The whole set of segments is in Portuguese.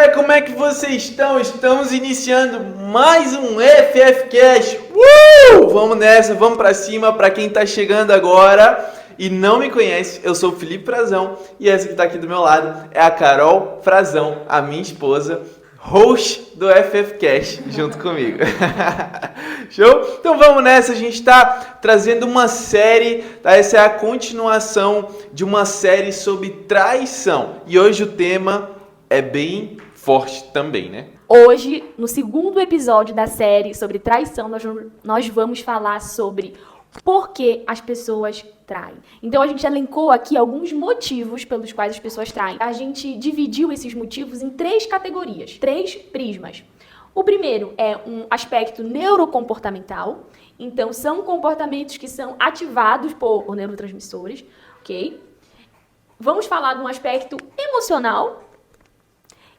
galera, como é que vocês estão? Estamos iniciando mais um FFcast. Vamos nessa, vamos pra cima. Pra quem tá chegando agora e não me conhece, eu sou o Felipe Frazão e essa que tá aqui do meu lado é a Carol Frazão, a minha esposa, host do FFcast, junto comigo. Show? Então vamos nessa, a gente está trazendo uma série, tá? Essa é a continuação de uma série sobre traição. E hoje o tema é bem forte também, né? Hoje, no segundo episódio da série sobre traição, nós vamos falar sobre por que as pessoas traem. Então a gente elencou aqui alguns motivos pelos quais as pessoas traem. A gente dividiu esses motivos em 3 categorias, 3 prismas. O primeiro é um aspecto neurocomportamental. Então são comportamentos que são ativados por neurotransmissores, ok? Vamos falar de um aspecto emocional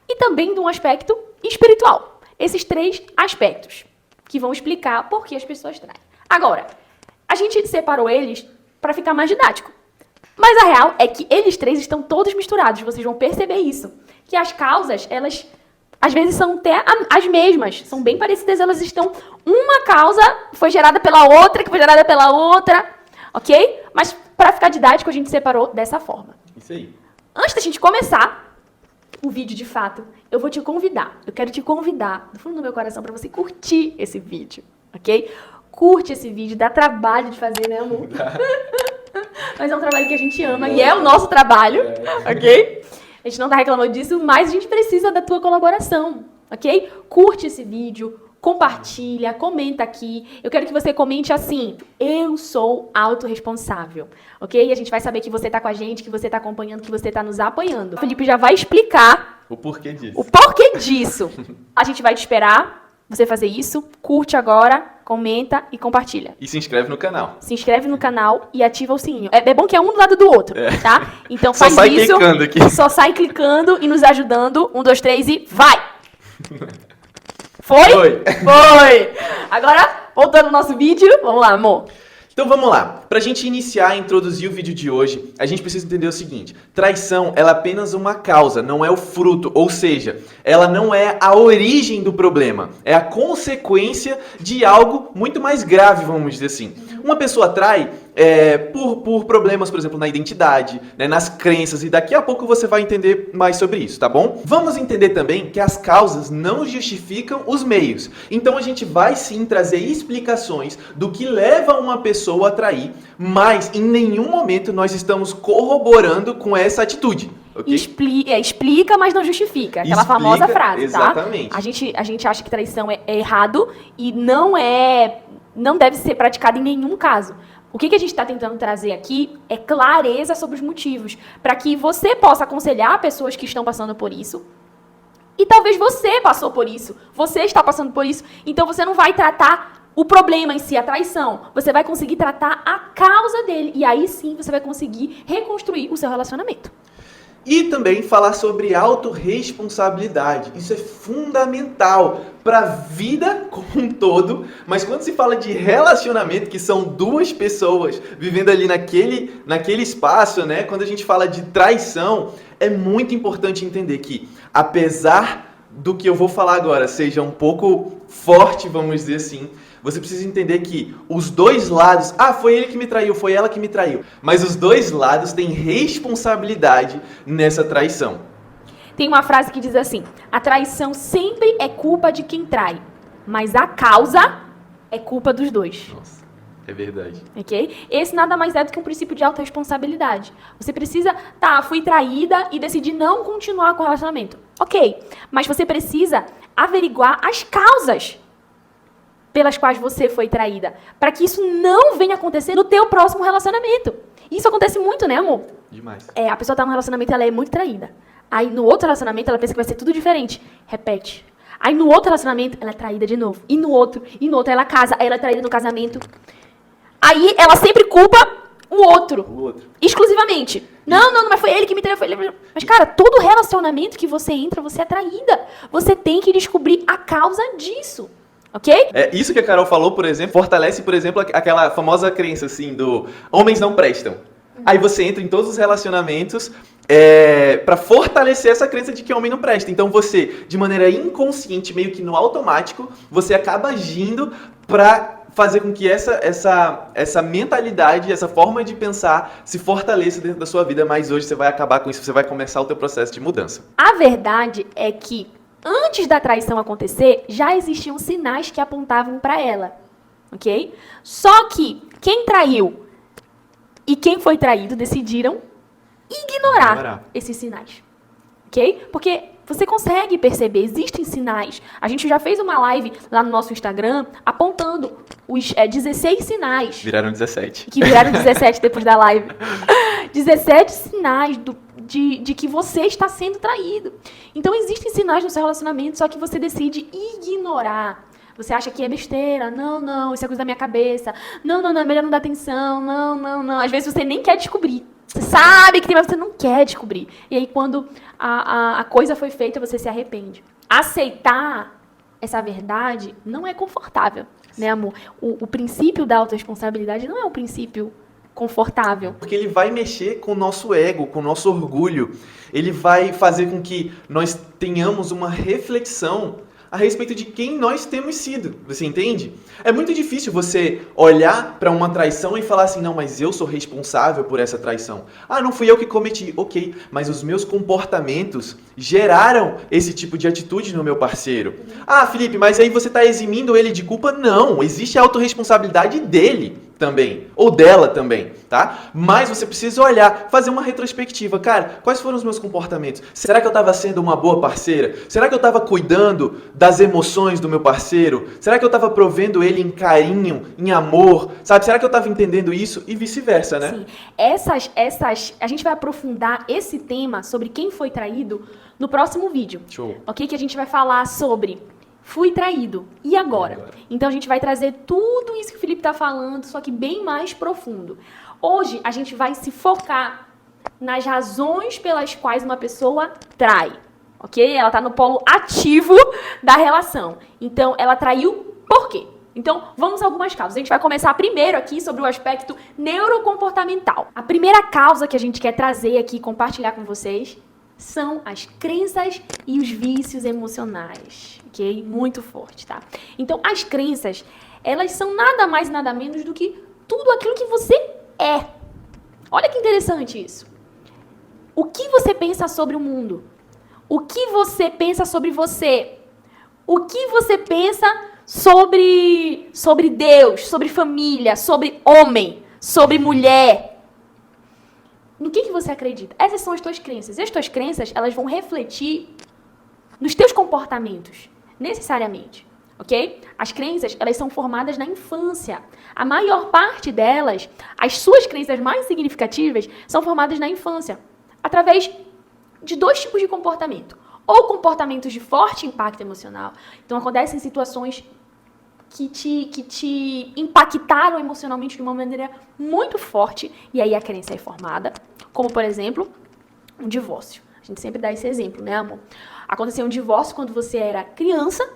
e também de um aspecto espiritual. Esses 3 aspectos que vão explicar por que as pessoas traem. Agora, a gente separou eles para ficar mais didático. Mas a real é que eles 3 estão todos misturados. Vocês vão perceber isso. Que as causas, elas às vezes são até as mesmas. São bem parecidas. Elas estão... Uma causa foi gerada pela outra, que foi gerada pela outra. Ok? Mas para ficar didático, a gente separou dessa forma. Isso aí. Antes da gente começar o vídeo de fato, eu vou te convidar. Eu quero te convidar, do fundo do meu coração, para você curtir esse vídeo. Ok? Curte esse vídeo, dá trabalho de fazer, né, amor? Mas é um trabalho que a gente ama e é o nosso trabalho, ok? A gente não tá reclamando disso, mas a gente precisa da tua colaboração, ok? Curte esse vídeo, compartilha, comenta aqui. Eu quero que você comente assim: eu sou autorresponsável, ok? E a gente vai saber que você tá com a gente, que você tá acompanhando, que você tá nos apoiando. O Felipe já vai explicar o porquê disso. O porquê disso. A gente vai te esperar você fazer isso. Curte agora, comenta e compartilha. E se inscreve no canal. Se inscreve no canal e ativa o sininho. É bom que é um do lado do outro, tá? Então faz só sai isso. Clicando aqui. Só sai clicando e nos ajudando. 1, 2, 3 e vai! Foi? Foi! Agora, voltando ao nosso vídeo. Vamos lá, amor. Então vamos lá. Pra gente iniciar e introduzir o vídeo de hoje, a gente precisa entender o seguinte: traição, ela é apenas uma causa, não é o fruto, ou seja, ela não é a origem do problema, é a consequência de algo muito mais grave, vamos dizer assim. Uma pessoa trai por problemas, por exemplo, na identidade, né, nas crenças, e daqui a pouco você vai entender mais sobre isso, tá bom? Vamos entender também que as causas não justificam os meios. Então a gente vai sim trazer explicações do que leva uma pessoa a trair, mas em nenhum momento nós estamos corroborando com essa atitude. Okay? Explica, mas não justifica. Aquela famosa frase, exatamente. Tá? A gente acha que traição é errado e não deve ser praticado em nenhum caso. O que a gente está tentando trazer aqui é clareza sobre os motivos, para que você possa aconselhar pessoas que estão passando por isso. E talvez você passou por isso, você está passando por isso, então você não vai tratar o problema em si, a traição. Você vai conseguir tratar a causa dele, e aí sim você vai conseguir reconstruir o seu relacionamento. E também falar sobre autorresponsabilidade. Isso é fundamental para a vida como um todo. Mas quando se fala de relacionamento, que são 2 pessoas vivendo ali naquele espaço, né? Quando a gente fala de traição, é muito importante entender que, apesar do que eu vou falar agora seja um pouco forte, vamos dizer assim, você precisa entender que os 2 lados... foi ele que me traiu, foi ela que me traiu. Mas os 2 lados têm responsabilidade nessa traição. Tem uma frase que diz assim: a traição sempre é culpa de quem trai, mas a causa é culpa dos 2. Nossa, é verdade. Ok? Esse nada mais é do que um princípio de autorresponsabilidade. Você precisa... fui traída e decidi não continuar com o relacionamento. Ok, mas você precisa averiguar as causas pelas quais você foi traída, para que isso não venha acontecer no teu próximo relacionamento. Isso acontece muito, né, amor? Demais. A pessoa tá num relacionamento, ela é muito traída. Aí no outro relacionamento, ela pensa que vai ser tudo diferente. Repete. Aí no outro relacionamento, ela é traída de novo. E no outro, ela casa, aí ela é traída no casamento. Aí ela sempre culpa o outro. Exclusivamente. Não, mas foi ele que me traiu, foi ele. Mas, cara, todo relacionamento que você entra, você é traída. Você tem que descobrir a causa disso. Ok? Isso que a Carol falou, por exemplo, fortalece, por exemplo, aquela famosa crença assim do homens não prestam. Aí você entra em todos os relacionamentos para fortalecer essa crença de que homem não presta. Então você, de maneira inconsciente, meio que no automático, você acaba agindo para fazer com que essa mentalidade, essa forma de pensar se fortaleça dentro da sua vida, mas hoje você vai acabar com isso, você vai começar o teu processo de mudança. A verdade é que antes da traição acontecer, já existiam sinais que apontavam para ela, ok? Só que quem traiu e quem foi traído decidiram ignorar esses sinais, ok? Porque você consegue perceber, existem sinais. A gente já fez uma live lá no nosso Instagram apontando os 16 sinais. Viraram 17. Que viraram 17 depois da live. 17 sinais de que você está sendo traído. Então, existem sinais no seu relacionamento, só que você decide ignorar. Você acha que é besteira. Não, isso é coisa da minha cabeça. Não, é melhor não dar atenção. Não. Às vezes você nem quer descobrir. Você sabe que tem, mas você não quer descobrir. E aí, quando a coisa foi feita, você se arrepende. Aceitar essa verdade não é confortável, né, amor? O princípio da autorresponsabilidade não é um princípio confortável. Porque ele vai mexer com o nosso ego, com o nosso orgulho. Ele vai fazer com que nós tenhamos uma reflexão a respeito de quem nós temos sido. Você entende? É muito difícil você olhar para uma traição e falar assim, não, mas eu sou responsável por essa traição. Ah, não fui eu que cometi. Ok, mas os meus comportamentos geraram esse tipo de atitude no meu parceiro. Ah, Felipe, mas aí você está eximindo ele de culpa? Não, existe a autorresponsabilidade dele também, ou dela também, tá? Mas você precisa olhar, fazer uma retrospectiva. Cara, quais foram os meus comportamentos? Será que eu estava sendo uma boa parceira? Será que eu estava cuidando das emoções do meu parceiro? Será que eu estava provendo ele em carinho, em amor? Sabe? Será que eu estava entendendo isso? E vice-versa, né? Sim. A gente vai aprofundar esse tema sobre quem foi traído no próximo vídeo. Show. Ok? Que a gente vai falar sobre fui traído. E agora? Então a gente vai trazer tudo isso que o Felipe está falando, só que bem mais profundo. Hoje a gente vai se focar nas razões pelas quais uma pessoa trai. Ok? Ela está no polo ativo da relação. Então ela traiu por quê? Então, vamos a algumas causas. A gente vai começar primeiro aqui sobre o aspecto neurocomportamental. A primeira causa que a gente quer trazer aqui e compartilhar com vocês são as crenças e os vícios emocionais, ok? Muito forte, tá? Então, as crenças, elas são nada mais e nada menos do que tudo aquilo que você é. Olha que interessante isso. O que você pensa sobre o mundo? O que você pensa sobre você? O que você pensa sobre Deus, sobre família, sobre homem, sobre mulher? No que você acredita? Essas são as tuas crenças. E as tuas crenças, elas vão refletir nos teus comportamentos, necessariamente, ok? As crenças, elas são formadas na infância. A maior parte delas, as suas crenças mais significativas, são formadas na infância, através de dois tipos de comportamento. Ou comportamentos de forte impacto emocional. Então, acontecem situações que te impactaram emocionalmente de uma maneira muito forte, e aí a crença é formada, como, por exemplo, um divórcio. A gente sempre dá esse exemplo, né, amor? Aconteceu um divórcio quando você era criança,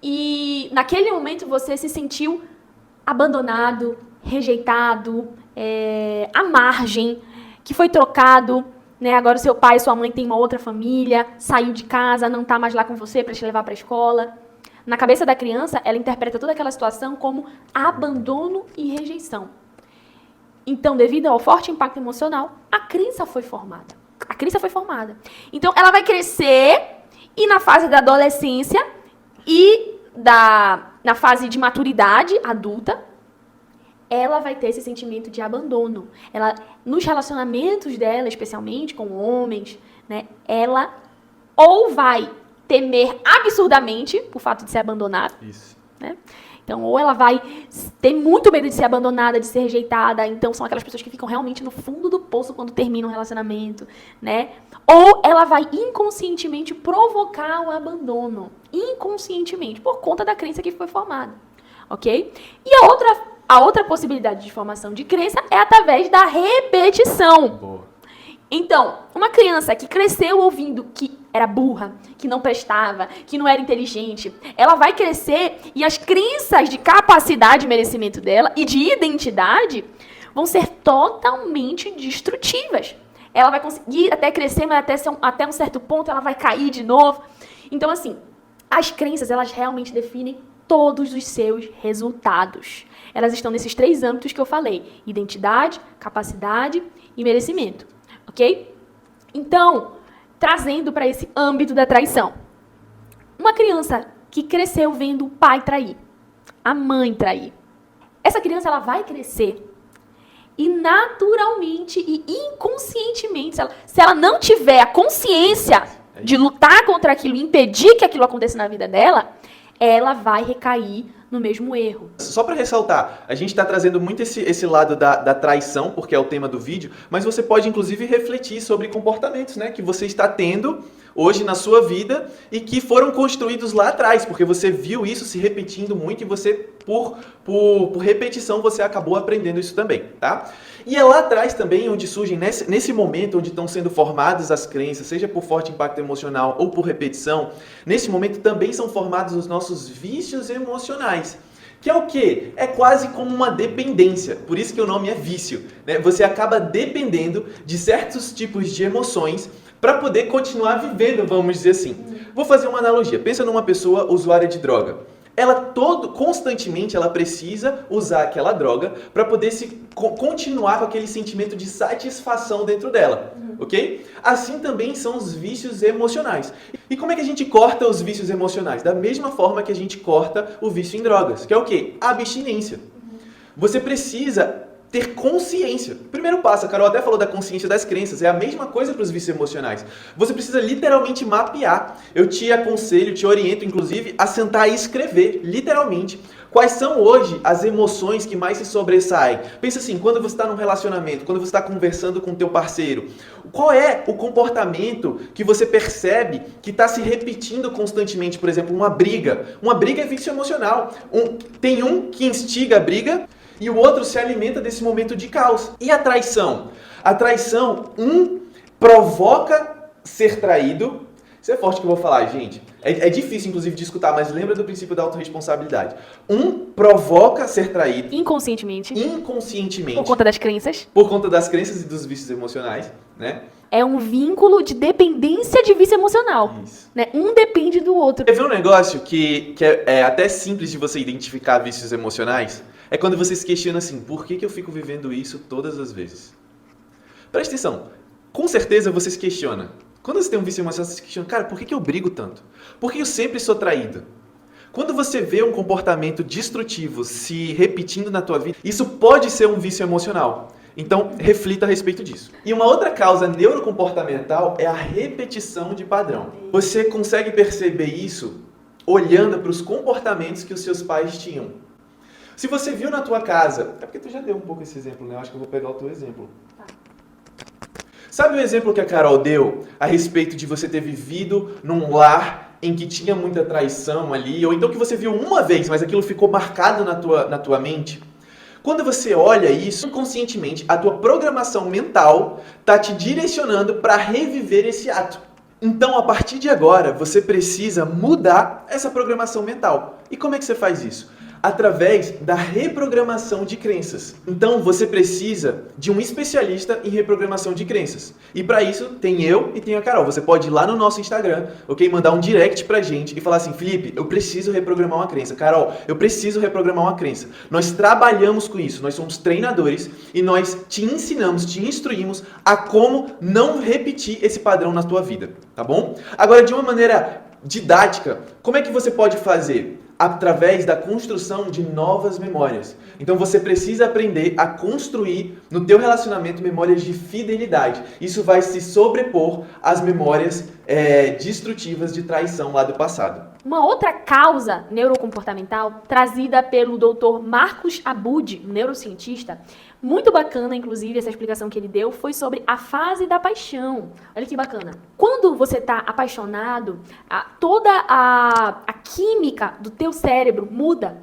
e naquele momento você se sentiu abandonado, rejeitado, à margem, que foi trocado, né? Agora o seu pai e sua mãe têm uma outra família, saiu de casa, não está mais lá com você para te levar para a escola. Na cabeça da criança, ela interpreta toda aquela situação como abandono e rejeição. Então, devido ao forte impacto emocional, a crença foi formada. A crença foi formada. Então, ela vai crescer e na fase da adolescência e na fase de maturidade adulta, ela vai ter esse sentimento de abandono. Ela, nos relacionamentos dela, especialmente com homens, né, ela ou vai temer absurdamente o fato de ser abandonada. Isso. Né? Então, ou ela vai ter muito medo de ser abandonada, de ser rejeitada. Então, são aquelas pessoas que ficam realmente no fundo do poço quando terminam um relacionamento, né? Ou ela vai inconscientemente provocar o abandono. Inconscientemente, por conta da crença que foi formada. Ok? E a outra possibilidade de formação de crença é através da repetição. Boa. Então, uma criança que cresceu ouvindo que era burra, que não prestava, que não era inteligente, ela vai crescer e as crenças de capacidade e merecimento dela e de identidade vão ser totalmente destrutivas. ela vai conseguir até crescer, mas até um certo ponto ela vai cair de novo. Então, assim, as crenças, elas realmente definem todos os seus resultados. Elas estão nesses 3 âmbitos que eu falei: identidade, capacidade e merecimento, ok? Então, trazendo para esse âmbito da traição. Uma criança que cresceu vendo o pai trair, a mãe trair, essa criança ela vai crescer e naturalmente e inconscientemente, se ela não tiver a consciência de lutar contra aquilo e impedir que aquilo aconteça na vida dela, ela vai recair no mesmo erro. Só para ressaltar, a gente está trazendo muito esse lado da traição, porque é o tema do vídeo, mas você pode inclusive refletir sobre comportamentos, né, que você está tendo hoje na sua vida e que foram construídos lá atrás, porque você viu isso se repetindo muito e você, por repetição, você acabou aprendendo isso também, tá? E é lá atrás também onde surgem, nesse momento onde estão sendo formadas as crenças, seja por forte impacto emocional ou por repetição, nesse momento também são formados os nossos vícios emocionais. Que é o quê? É quase como uma dependência, por isso que o nome é vício, né? Você acaba dependendo de certos tipos de emoções para poder continuar vivendo, vamos dizer assim. Vou fazer uma analogia. Pensa numa pessoa usuária de droga. Ela constantemente ela precisa usar aquela droga para poder continuar com aquele sentimento de satisfação dentro dela, ok? Assim também são os vícios emocionais. E como é que a gente corta os vícios emocionais? Da mesma forma que a gente corta o vício em drogas, que é o quê? A abstinência. Você precisa ter consciência. O primeiro passo, a Carol até falou da consciência das crenças, é a mesma coisa para os vícios emocionais. Você precisa literalmente mapear. Eu te aconselho, te oriento, inclusive, a sentar e escrever, literalmente, quais são hoje as emoções que mais se sobressaem. Pensa assim, quando você está num relacionamento, quando você está conversando com o teu parceiro, qual é o comportamento que você percebe que está se repetindo constantemente? Por exemplo, uma briga. Uma briga é vício emocional. Tem um que instiga a briga, e o outro se alimenta desse momento de caos. E a traição? A traição, provoca ser traído. Isso é forte que eu vou falar, gente. É difícil, inclusive, de escutar, mas lembra do princípio da autorresponsabilidade. Provoca ser traído. Inconscientemente. Inconscientemente. Por conta das crenças. Por conta das crenças e dos vícios emocionais, né? É um vínculo de dependência de vício emocional. Isso. Né? Um depende do outro. Quer ver um negócio que é até simples de você identificar vícios emocionais? É quando você se questiona assim, por que eu fico vivendo isso todas as vezes? Presta atenção, com certeza você se questiona. Quando você tem um vício emocional, você se questiona, cara, por que eu brigo tanto? Por que eu sempre sou traído? Quando você vê um comportamento destrutivo se repetindo na tua vida, isso pode ser um vício emocional. Então, reflita a respeito disso. E uma outra causa neurocomportamental é a repetição de padrão. Você consegue perceber isso olhando para os comportamentos que os seus pais tinham. Se você viu na tua casa... É porque tu já deu um pouco esse exemplo, né? Eu acho que eu vou pegar o teu exemplo. Tá. Sabe o exemplo que a Carol deu a respeito de você ter vivido num lar em que tinha muita traição ali? Ou então que você viu uma vez, mas aquilo ficou marcado na tua mente? Quando você olha isso, inconscientemente, a tua programação mental está te direcionando para reviver esse ato. Então, a partir de agora, você precisa mudar essa programação mental. E como é que você faz isso? Através da reprogramação de crenças. Então, você precisa de um especialista em reprogramação de crenças. E para isso, tem eu e tem a Carol. Você pode ir lá no nosso Instagram, ok? Mandar um direct pra gente e falar assim, Felipe, eu preciso reprogramar uma crença. Carol, eu preciso reprogramar uma crença. Nós trabalhamos com isso, nós somos treinadores e nós te ensinamos, te instruímos a como não repetir esse padrão na tua vida, tá bom? Agora, de uma maneira didática, como é que você pode fazer? Através da construção de novas memórias. Então você precisa aprender a construir no teu relacionamento memórias de fidelidade. Isso vai se sobrepor às memórias destrutivas de traição lá do passado. Uma outra causa neurocomportamental trazida pelo Dr. Marcos Abud, um neurocientista, muito bacana, inclusive, essa explicação que ele deu, foi sobre a fase da paixão. Olha que bacana. Quando você está apaixonado, toda a química do teu cérebro muda.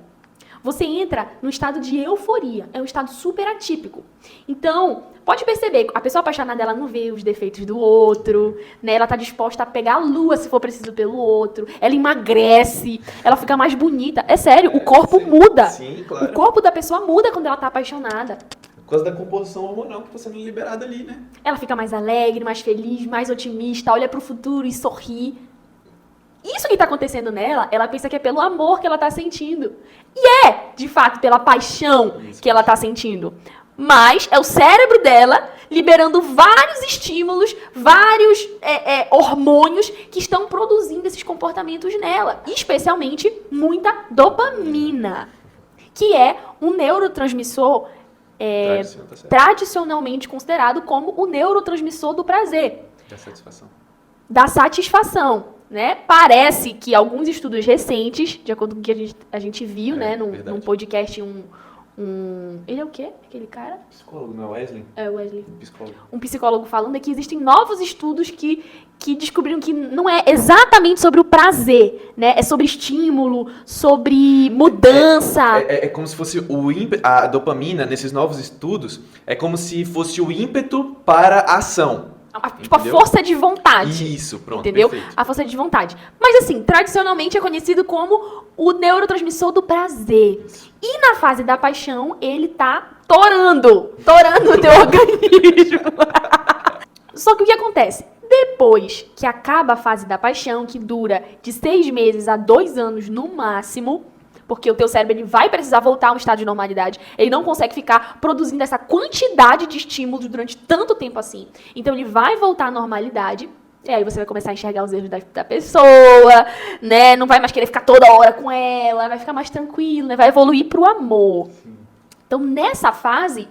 Você entra num estado de euforia. É um estado super atípico. Então, pode perceber, a pessoa apaixonada, ela não vê os defeitos do outro, né? Ela tá disposta a pegar a lua se for preciso pelo outro. Ela emagrece, ela fica mais bonita. É sério, o corpo muda. Sim, claro. O corpo da pessoa muda quando ela tá apaixonada. Por causa da composição hormonal que está sendo liberada ali, né? Ela fica mais alegre, mais feliz, mais otimista, olha pro futuro e sorri. Isso que tá acontecendo nela, ela pensa que é pelo amor que ela tá sentindo. E é, de fato, pela paixão que ela tá sentindo. Mas é o cérebro dela liberando vários estímulos, vários hormônios que estão produzindo esses comportamentos nela. Especialmente muita dopamina, que é um neurotransmissor tradicionalmente considerado como o neurotransmissor do prazer. Da satisfação. Né? Parece que alguns estudos recentes, de acordo com o que a gente viu, né, num podcast, ele é o quê? Aquele cara? Psicólogo, não é Wesley? É, Wesley. Psicólogo. Um psicólogo falando é que existem novos estudos que descobriram que não é exatamente sobre o prazer, né? É sobre estímulo, sobre mudança. É como se fosse a dopamina, nesses novos estudos, é como se fosse o ímpeto para a ação. Tipo, a força de vontade. Isso, pronto, entendeu? Perfeito. A força de vontade. Mas assim, tradicionalmente é conhecido como o neurotransmissor do prazer. E na fase da paixão, ele tá torando o teu organismo. Só que o que acontece? Depois que acaba a fase da paixão, que dura de 6 meses a 2 anos no máximo, porque o teu cérebro ele vai precisar voltar a um estado de normalidade. Ele não consegue ficar produzindo essa quantidade de estímulos durante tanto tempo assim. Então, ele vai voltar à normalidade. E aí você vai começar a enxergar os erros da pessoa, né? Não vai mais querer ficar toda hora com ela. Vai ficar mais tranquilo, né? Vai evoluir pro amor. Então, nessa fase,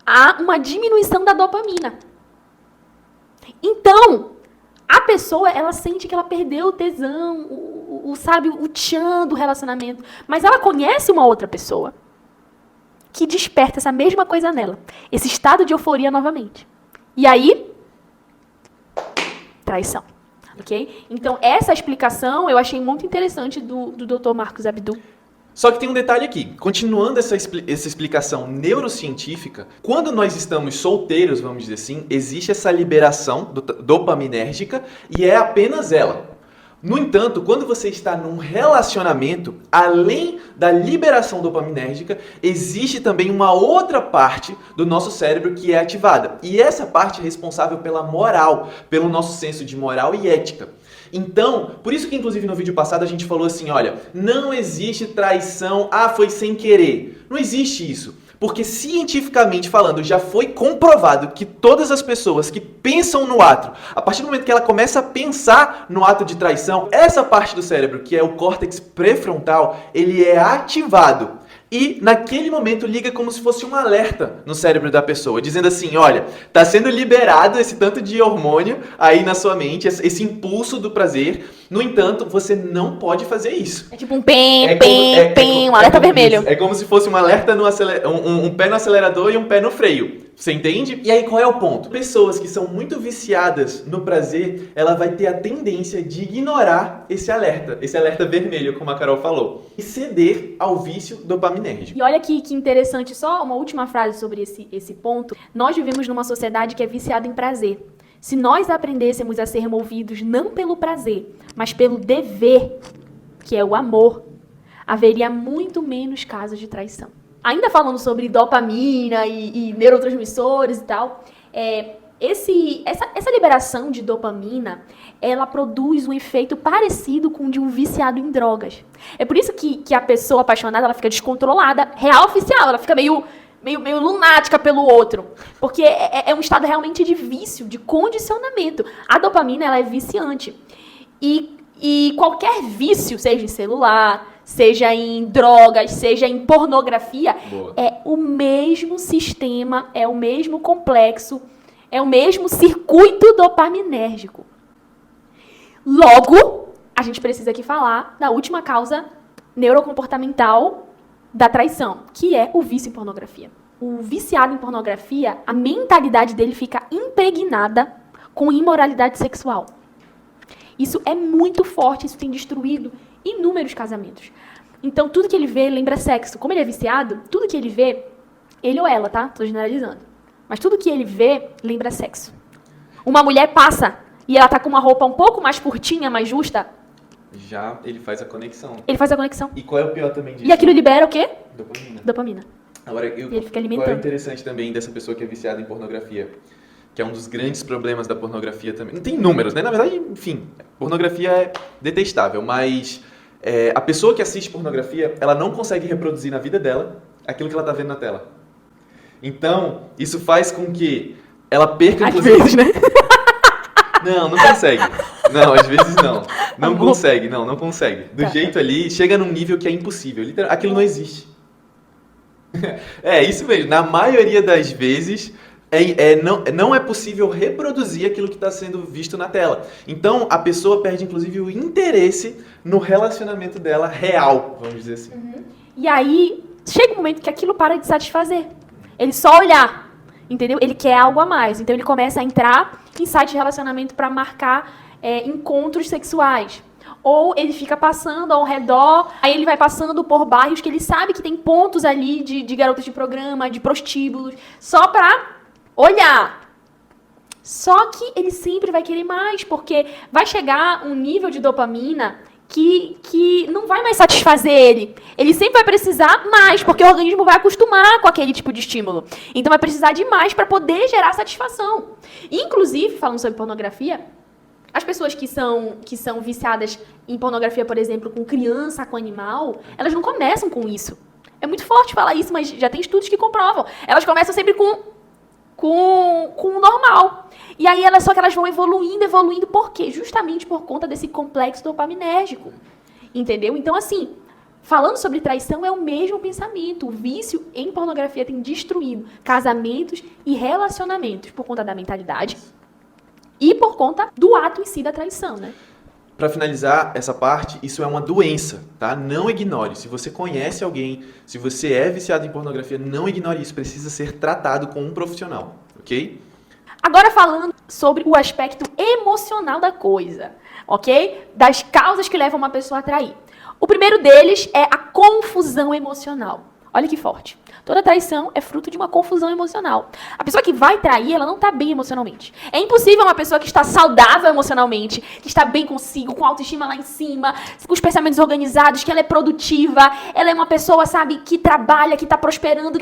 há uma diminuição da dopamina. Então, a pessoa, ela sente que ela perdeu o tesão, o tchan do relacionamento. Mas ela conhece uma outra pessoa que desperta essa mesma coisa nela. Esse estado de euforia novamente. E aí, traição. Ok? Então, essa explicação eu achei muito interessante do Dr. Marcos Abdu. Só que tem um detalhe aqui. Continuando essa explicação neurocientífica, quando nós estamos solteiros, vamos dizer assim, existe essa liberação dopaminérgica e é apenas ela. No entanto, quando você está num relacionamento, além da liberação dopaminérgica, existe também uma outra parte do nosso cérebro que é ativada. E essa parte é responsável pela moral, pelo nosso senso de moral e ética. Então, por isso que inclusive no vídeo passado a gente falou assim, olha, não existe traição, foi sem querer. Não existe isso. Porque cientificamente falando, já foi comprovado que todas as pessoas que pensam no ato, a partir do momento que ela começa a pensar no ato de traição, essa parte do cérebro, que é o córtex pré-frontal, ele é ativado. E naquele momento liga como se fosse um alerta no cérebro da pessoa, dizendo assim, olha, está sendo liberado esse tanto de hormônio aí na sua mente, esse impulso do prazer. No entanto, você não pode fazer isso. É tipo um um alerta vermelho. É como se fosse um alerta, um pé no acelerador e um pé no freio. Você entende? E aí qual é o ponto? Pessoas que são muito viciadas no prazer, ela vai ter a tendência de ignorar esse alerta vermelho, como a Carol falou, e ceder ao vício dopaminérgico. E olha que interessante, só uma última frase sobre esse ponto. Nós vivemos numa sociedade que é viciada em prazer. Se nós aprendêssemos a ser movidos não pelo prazer, mas pelo dever, que é o amor, haveria muito menos casos de traição. Ainda falando sobre dopamina e neurotransmissores e tal, essa liberação de dopamina, ela produz um efeito parecido com o de um viciado em drogas. É por isso que a pessoa apaixonada, ela fica descontrolada, real oficial, ela fica meio lunática pelo outro. Porque é um estado realmente de vício, de condicionamento. A dopamina, ela é viciante. E qualquer vício, seja em celular, seja em drogas, seja em pornografia, é o mesmo sistema, é o mesmo complexo, é o mesmo circuito dopaminérgico. Logo, a gente precisa aqui falar da última causa neurocomportamental da traição, que é o vício em pornografia. O viciado em pornografia, a mentalidade dele fica impregnada com imoralidade sexual. Isso é muito forte, isso tem destruído inúmeros casamentos. Então, tudo que ele vê lembra sexo. Como ele é viciado, tudo que ele vê, ele ou ela, tá? Tô generalizando. Mas tudo que ele vê lembra sexo. Uma mulher passa e ela tá com uma roupa um pouco mais curtinha, mais justa. Já ele faz a conexão. Ele faz a conexão. E qual é o pior também disso? E aquilo libera o quê? Dopamina. Dopamina. Agora, E ele fica qual é o alimentando. interessante também dessa pessoa que é viciada em pornografia? Que é um dos grandes problemas da pornografia também. Não tem números, né? Na verdade, enfim, pornografia é detestável, mas a pessoa que assiste pornografia, ela não consegue reproduzir na vida dela aquilo que ela tá vendo na tela. Então, isso faz com que ela perca, Às inclusive... vezes, né? Não consegue. Não, às vezes não. Não Amor. consegue, não consegue. Do Tá. jeito ali, chega num nível que é impossível. Aquilo não existe. É isso mesmo. Na maioria das vezes, não é possível reproduzir aquilo que está sendo visto na tela. Então, a pessoa perde, inclusive, o interesse no relacionamento dela real, vamos dizer assim. E aí, chega um momento que aquilo para de satisfazer. Ele só olhar, entendeu? Ele quer algo a mais. Então, ele começa a entrar em site de relacionamento para marcar encontros sexuais. Ou ele fica passando ao redor, aí ele vai passando por bairros que ele sabe que tem pontos ali de garotas de programa, de prostíbulos, só pra olhar. Só que ele sempre vai querer mais, porque vai chegar um nível de dopamina que não vai mais satisfazer ele. Ele sempre vai precisar mais, porque o organismo vai acostumar com aquele tipo de estímulo. Então vai precisar de mais para poder gerar satisfação. Inclusive, falando sobre pornografia, as pessoas que são viciadas em pornografia, por exemplo, com criança, com animal, elas não começam com isso. É muito forte falar isso, mas já tem estudos que comprovam. Elas começam sempre com o normal. E aí, só que elas vão evoluindo, por quê? Justamente por conta desse complexo dopaminérgico. Entendeu? Então, assim, falando sobre traição, é o mesmo pensamento. O vício em pornografia tem destruído casamentos e relacionamentos por conta da mentalidade e por conta do ato em si da traição, né? Para finalizar essa parte, isso é uma doença, tá? Não ignore. Se você conhece alguém, se você é viciado em pornografia, não ignore isso. Precisa ser tratado com um profissional, ok? Agora falando sobre o aspecto emocional da coisa, ok? Das causas que levam uma pessoa a trair. O primeiro deles é a confusão emocional. Olha que forte. Toda traição é fruto de uma confusão emocional. A pessoa que vai trair, ela não está bem emocionalmente. É impossível uma pessoa que está saudável emocionalmente, que está bem consigo, com autoestima lá em cima, com os pensamentos organizados, que ela é produtiva, ela é uma pessoa, sabe, que trabalha, que está prosperando,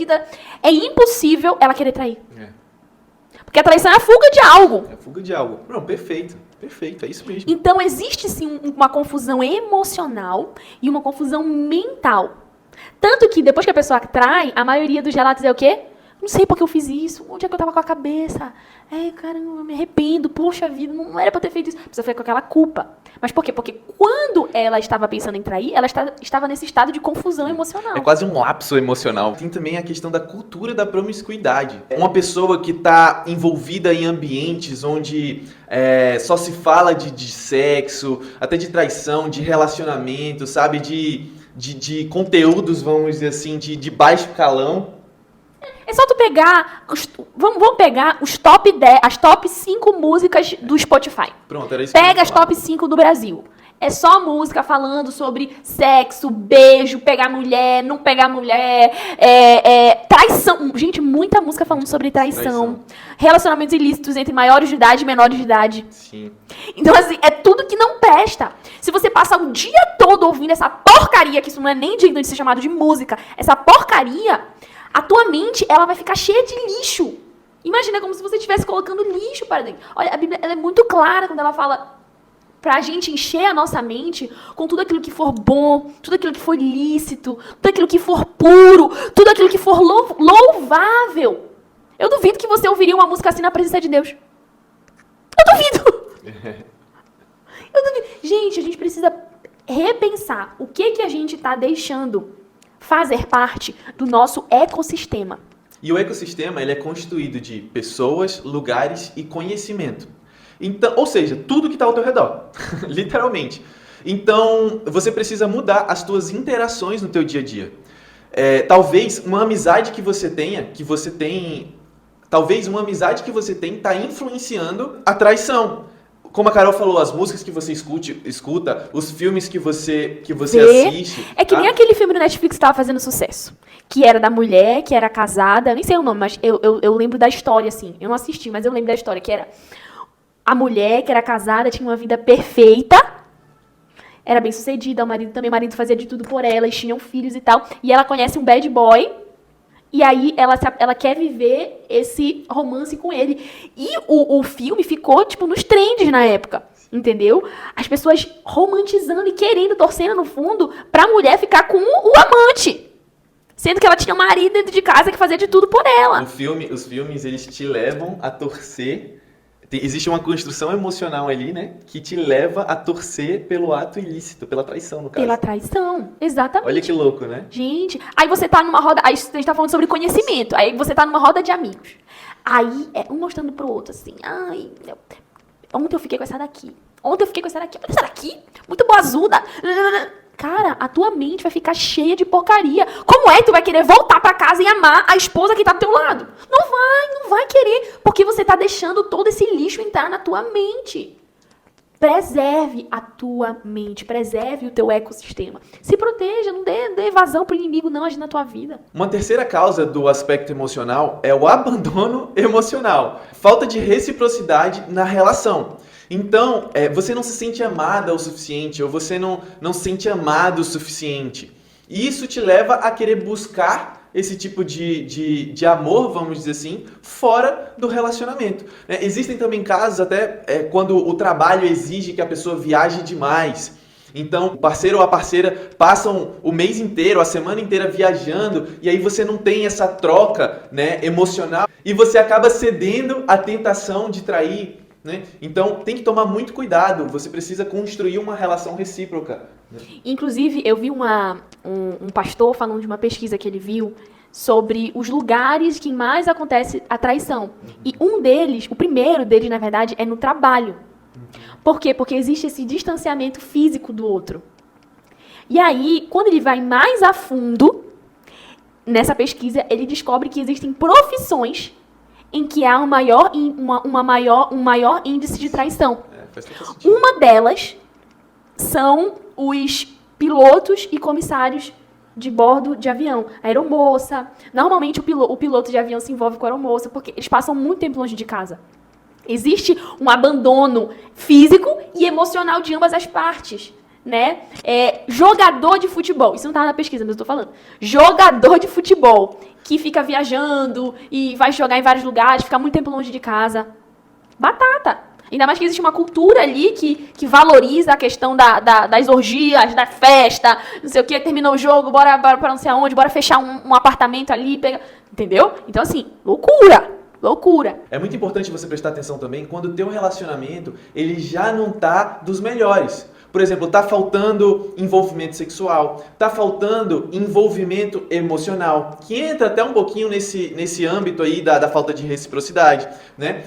É impossível ela querer trair. Porque a traição é a fuga de algo. É a fuga de algo. Não, perfeito. Perfeito, é isso mesmo. Então, existe sim uma confusão emocional e uma confusão mental. Tanto que depois que a pessoa trai, a maioria dos relatos é o quê? Não sei por que eu fiz isso, onde é que eu tava com a cabeça? Caramba, eu me arrependo, poxa vida, não era pra eu ter feito isso. A pessoa fica com aquela culpa. Mas por quê? Porque quando ela estava pensando em trair, ela estava nesse estado de confusão emocional. É quase um lapso emocional. Tem também a questão da cultura da promiscuidade. Uma pessoa que está envolvida em ambientes onde só se fala de sexo, até de traição, de relacionamento, sabe? De conteúdos, vamos dizer assim, de baixo calão. É só tu pegar, vamos pegar os top 10, as top 5 músicas do Spotify. Pronto, era isso que eu Pega ia as falar. top 5 do Brasil. É só música falando sobre sexo, beijo, pegar mulher, não pegar mulher, traição. Gente, muita música falando sobre traição. Relacionamentos ilícitos entre maiores de idade e menores de idade. Sim. Então, assim, é tudo que não presta. Se você passar o dia todo ouvindo essa porcaria, que isso não é nem digno de ser chamado de música, essa porcaria, a tua mente, ela vai ficar cheia de lixo. Imagina como se você estivesse colocando lixo para dentro. Olha, a Bíblia ela é muito clara quando ela fala pra gente encher a nossa mente com tudo aquilo que for bom, tudo aquilo que for lícito, tudo aquilo que for puro, tudo aquilo que for louvável. Eu duvido que você ouviria uma música assim na presença de Deus. Eu duvido. Gente, a gente precisa repensar o que a gente está deixando fazer parte do nosso ecossistema. E o ecossistema ele é constituído de pessoas, lugares e conhecimento. Então, ou seja, tudo que está ao teu redor, literalmente. Então, você precisa mudar as tuas interações no teu dia a dia. Talvez uma amizade que você tem está influenciando a traição. Como a Carol falou, as músicas que você escuta, os filmes que você assiste. É que nem aquele filme do Netflix que estava fazendo sucesso. Que era da mulher, que era casada, eu nem sei o nome, mas eu lembro da história, assim. Eu não assisti, mas eu lembro da história, que era a mulher que era casada, tinha uma vida perfeita, era bem sucedida, o marido fazia de tudo por ela, eles tinham filhos e tal, e ela conhece um bad boy, E aí ela quer viver esse romance com ele. E o filme ficou, tipo, nos trends na época. Entendeu? As pessoas romantizando e querendo, torcendo no fundo, pra mulher ficar com o amante. Sendo que ela tinha um marido dentro de casa que fazia de tudo por ela. Os filmes, eles te levam a torcer. Existe uma construção emocional ali, né? Que te leva a torcer pelo ato ilícito, pela traição, no caso. Pela traição, exatamente. Olha que louco, né? Gente, aí você tá numa roda... Aí a gente tá falando sobre conhecimento. Aí você tá numa roda de amigos. Aí, um mostrando pro outro, assim... Ai, ontem eu fiquei com essa daqui. Essa daqui? Muito boazuda. Cara, a tua mente vai ficar cheia de porcaria. Como é que tu vai querer voltar pra casa e amar a esposa que tá do teu lado? Não vai querer. Porque você tá deixando todo esse lixo entrar na tua mente. Preserve a tua mente, preserve o teu ecossistema. Se proteja, não dê vazão pro inimigo não agir na tua vida. Uma terceira causa do aspecto emocional é o abandono emocional. Falta de reciprocidade na relação. Então, você não se sente amada o suficiente, ou você não se sente amado o suficiente. E isso te leva a querer buscar esse tipo de amor, vamos dizer assim, fora do relacionamento. Existem também casos até quando o trabalho exige que a pessoa viaje demais. Então, o parceiro ou a parceira passam o mês inteiro, a semana inteira viajando, e aí você não tem essa troca, né, emocional, e você acaba cedendo à tentação de trair. Né? Então, tem que tomar muito cuidado. Você precisa construir uma relação recíproca. Né? Inclusive, eu vi um pastor falando de uma pesquisa que ele viu sobre os lugares que mais acontece a traição. E um deles, o primeiro deles, na verdade, é no trabalho. Por quê? Porque existe esse distanciamento físico do outro. E aí, quando ele vai mais a fundo, nessa pesquisa, ele descobre que existem profissões em que há um maior índice de traição. Uma delas são os pilotos e comissários de bordo de avião. A aeromoça. Normalmente o piloto de avião se envolve com a aeromoça porque eles passam muito tempo longe de casa. Existe um abandono físico e emocional de ambas as partes. Né? Jogador de futebol, isso não está na pesquisa, mas eu estou falando. Jogador de futebol que fica viajando e vai jogar em vários lugares, fica muito tempo longe de casa. Batata. Ainda mais que existe uma cultura ali que valoriza a questão das orgias, da festa, não sei o que, terminou o jogo, bora para não sei aonde, bora fechar um apartamento ali, entendeu? Então, assim, loucura. É muito importante você prestar atenção também quando o teu relacionamento ele já não tá dos melhores. Por exemplo, tá faltando envolvimento sexual, tá faltando envolvimento emocional, que entra até um pouquinho nesse âmbito aí da falta de reciprocidade, né?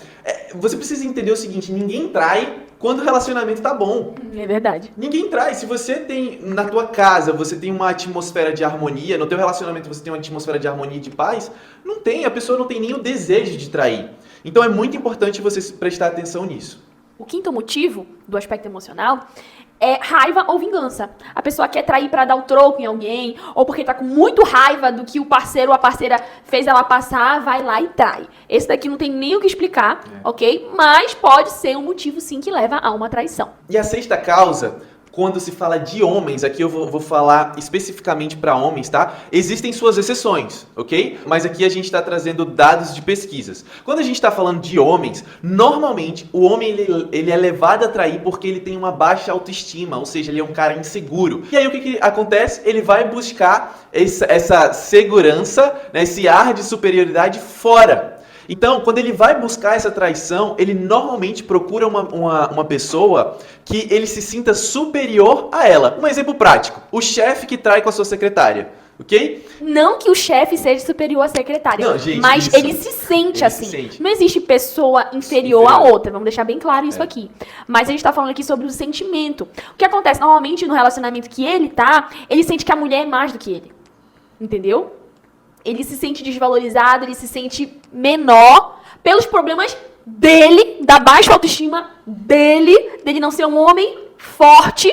Você precisa entender o seguinte, ninguém trai quando o relacionamento tá bom. É verdade. Ninguém trai. Se você tem, na tua casa, você tem uma atmosfera de harmonia, no teu relacionamento você tem uma atmosfera de harmonia e de paz, a pessoa não tem nem o desejo de trair. Então é muito importante você prestar atenção nisso. O quinto motivo do aspecto emocional é raiva ou vingança. A pessoa quer trair para dar o troco em alguém, ou porque tá com muito raiva do que o parceiro ou a parceira fez ela passar, vai lá e trai. Esse daqui não tem nem o que explicar, ok? Mas pode ser um motivo, sim, que leva a uma traição. E a sexta causa, quando se fala de homens, aqui eu vou falar especificamente para homens, tá? Existem suas exceções, ok? Mas aqui a gente está trazendo dados de pesquisas. Quando a gente está falando de homens, normalmente o homem ele é levado a trair porque ele tem uma baixa autoestima, ou seja, ele é um cara inseguro. E aí o que acontece? Ele vai buscar essa segurança, né, esse ar de superioridade fora. Então, quando ele vai buscar essa traição, ele normalmente procura uma pessoa que ele se sinta superior a ela. Um exemplo prático, o chefe que trai com a sua secretária, ok? Não que o chefe seja superior à secretária, não, gente, mas isso. ele se sente ele assim. Se sente. Não existe pessoa inferior a outra, vamos deixar bem claro isso aqui. Mas a gente tá falando aqui sobre o sentimento. O que acontece normalmente no relacionamento que ele tá, ele sente que a mulher é mais do que ele. Entendeu? Ele se sente desvalorizado, ele se sente menor pelos problemas dele, da baixa autoestima dele não ser um homem forte.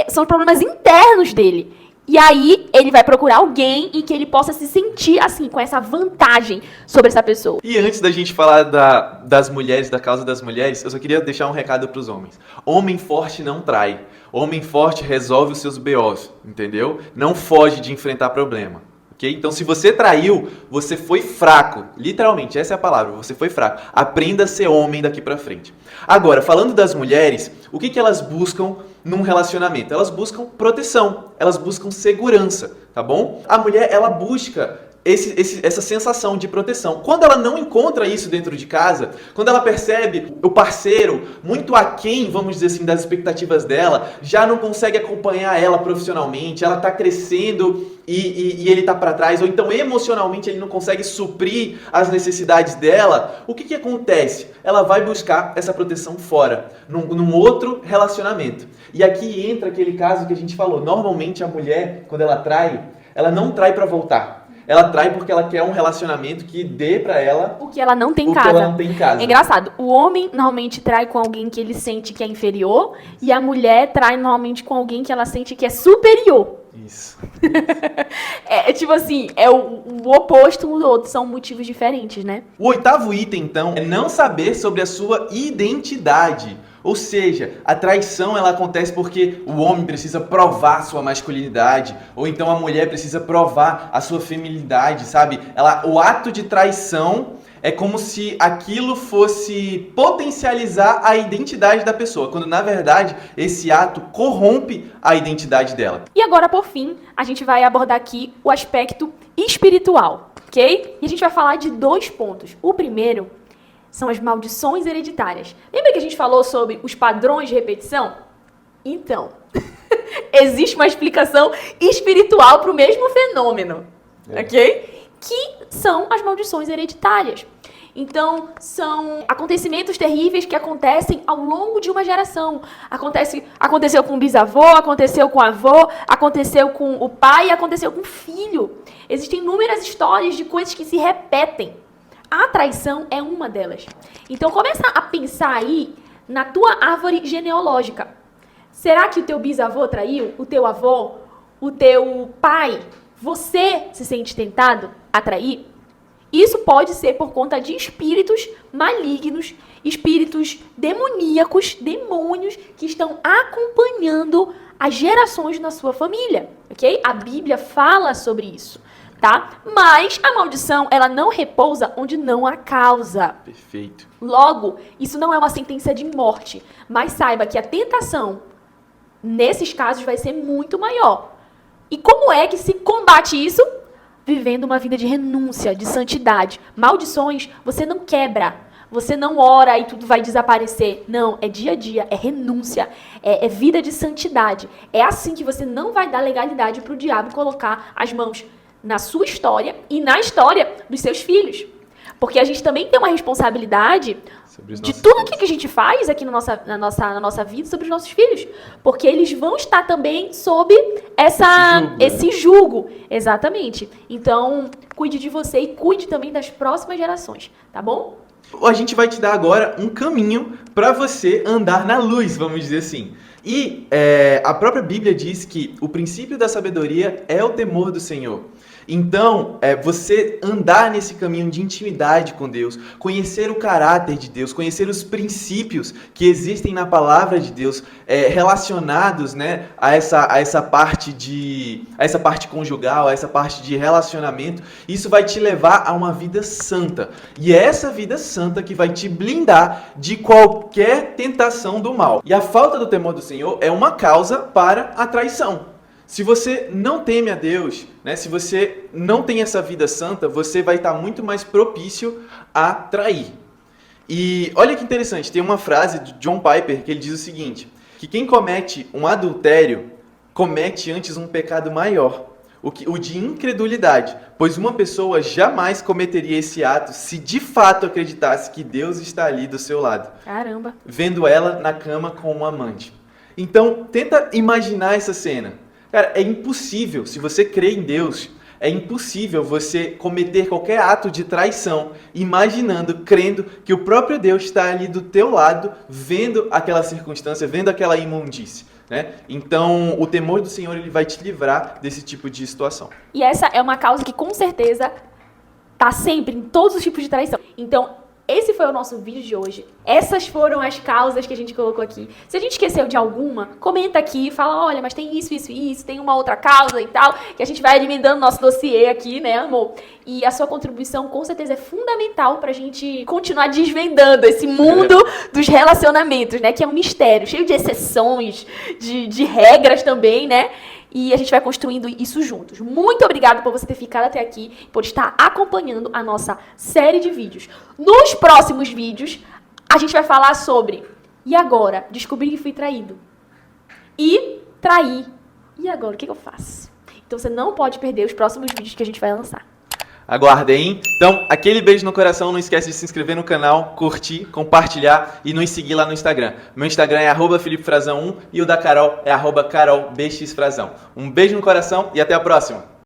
São problemas internos dele. E aí, ele vai procurar alguém em que ele possa se sentir, assim, com essa vantagem sobre essa pessoa. E antes da gente falar das mulheres, da causa das mulheres, eu só queria deixar um recado para os homens. Homem forte não trai. Homem forte resolve os seus BOs, entendeu? Não foge de enfrentar problema. ok? Então, se você traiu, você foi fraco. Literalmente, essa é a palavra, você foi fraco. Aprenda a ser homem daqui pra frente. Agora, falando das mulheres, o que elas buscam num relacionamento? Elas buscam proteção, elas buscam segurança, tá bom? A mulher, ela busca essa sensação de proteção. Quando ela não encontra isso dentro de casa, quando ela percebe o parceiro muito aquém, vamos dizer assim, das expectativas dela, já não consegue acompanhar ela profissionalmente, ela está crescendo e ele está para trás, ou então emocionalmente ele não consegue suprir as necessidades dela, o que acontece? Ela vai buscar essa proteção fora, num outro relacionamento. E aqui entra aquele caso que a gente falou. Normalmente a mulher, quando ela trai, ela não trai para voltar. Ela trai porque ela quer um relacionamento que dê pra ela o que ela não tem em o casa. que ela não tem em casa. É engraçado. O homem normalmente trai com alguém que ele sente que é inferior e a mulher trai normalmente com alguém que ela sente que é superior. Isso. É tipo assim, é o oposto um do outro, são motivos diferentes, né? O 8º item, então, é não saber sobre a sua identidade. Ou seja, a traição ela acontece porque o homem precisa provar sua masculinidade, ou então a mulher precisa provar a sua feminilidade, sabe? O ato de traição é como se aquilo fosse potencializar a identidade da pessoa, quando na verdade esse ato corrompe a identidade dela. E agora, por fim, a gente vai abordar aqui o aspecto espiritual, ok? E a gente vai falar de 2 pontos. O primeiro são as maldições hereditárias. Lembra que a gente falou sobre os padrões de repetição? Então, existe uma explicação espiritual para o mesmo fenômeno, ok? Que são as maldições hereditárias. Então, são acontecimentos terríveis que acontecem ao longo de uma geração. Aconteceu com o bisavô, aconteceu com o avô, aconteceu com o pai, aconteceu com o filho. Existem inúmeras histórias de coisas que se repetem. A traição é uma delas. Então, começa a pensar aí na tua árvore genealógica. Será que o teu bisavô traiu? O teu avô? O teu pai? Você se sente tentado a trair? Isso pode ser por conta de espíritos malignos, espíritos demoníacos, demônios que estão acompanhando as gerações na sua família, ok? A Bíblia fala sobre isso. Tá? Mas a maldição, ela não repousa onde não há causa. Perfeito. Logo, isso não é uma sentença de morte, mas saiba que a tentação, nesses casos, vai ser muito maior. E como é que se combate isso? Vivendo uma vida de renúncia, de santidade. Maldições, você não quebra. Você não ora e tudo vai desaparecer. Não, é dia a dia, é renúncia, é vida de santidade. É assim que você não vai dar legalidade para o diabo colocar as mãos na sua história e na história dos seus filhos. Porque a gente também tem uma responsabilidade de tudo que a gente faz aqui na nossa vida sobre os nossos filhos. Porque eles vão estar também sob esse jugo. Exatamente. Então, cuide de você e cuide também das próximas gerações, tá bom? A gente vai te dar agora um caminho para você andar na luz, vamos dizer assim. E a própria Bíblia diz que o princípio da sabedoria é o temor do Senhor. Então, você andar nesse caminho de intimidade com Deus, conhecer o caráter de Deus, conhecer os princípios que existem na palavra de Deus, relacionados, né, a essa parte conjugal, a essa parte de relacionamento, isso vai te levar a uma vida santa. E é essa vida santa que vai te blindar de qualquer tentação do mal. E a falta do temor do Senhor é uma causa para a traição. Se você não teme a Deus, né, se você não tem essa vida santa, você vai estar muito mais propício a trair. E olha que interessante, tem uma frase de John Piper que ele diz o seguinte, que quem comete um adultério comete antes um pecado maior, o de incredulidade, pois uma pessoa jamais cometeria esse ato se de fato acreditasse que Deus está ali do seu lado. Caramba! Vendo ela na cama com um amante. Então, tenta imaginar essa cena. Cara, é impossível, se você crê em Deus, é impossível você cometer qualquer ato de traição, imaginando, crendo que o próprio Deus está ali do teu lado, vendo aquela circunstância, vendo aquela imundície, né? Então, o temor do Senhor, ele vai te livrar desse tipo de situação. E essa é uma causa que, com certeza, está sempre em todos os tipos de traição. Então, esse foi o nosso vídeo de hoje. Essas foram as causas que a gente colocou aqui. Se a gente esqueceu de alguma, comenta aqui, fala, olha, mas tem isso, isso e isso, tem uma outra causa e tal, que a gente vai alimentando nosso dossiê aqui, né, amor? E a sua contribuição, com certeza, é fundamental pra gente continuar desvendando esse mundo dos relacionamentos, né? Que é um mistério, cheio de exceções, de regras também, né? E a gente vai construindo isso juntos. Muito obrigada por você ter ficado até aqui, por estar acompanhando a nossa série de vídeos. Nos próximos vídeos, a gente vai falar sobre e agora? Descobri que fui traído. E trair. E agora? O que eu faço? Então você não pode perder os próximos vídeos que a gente vai lançar. Aguardem. Então, aquele beijo no coração. Não esquece de se inscrever no canal, curtir, compartilhar e nos seguir lá no Instagram. Meu Instagram é @FelipeFrazão1 e o da Carol é @CarolBXFrazão. Um beijo no coração e até a próxima.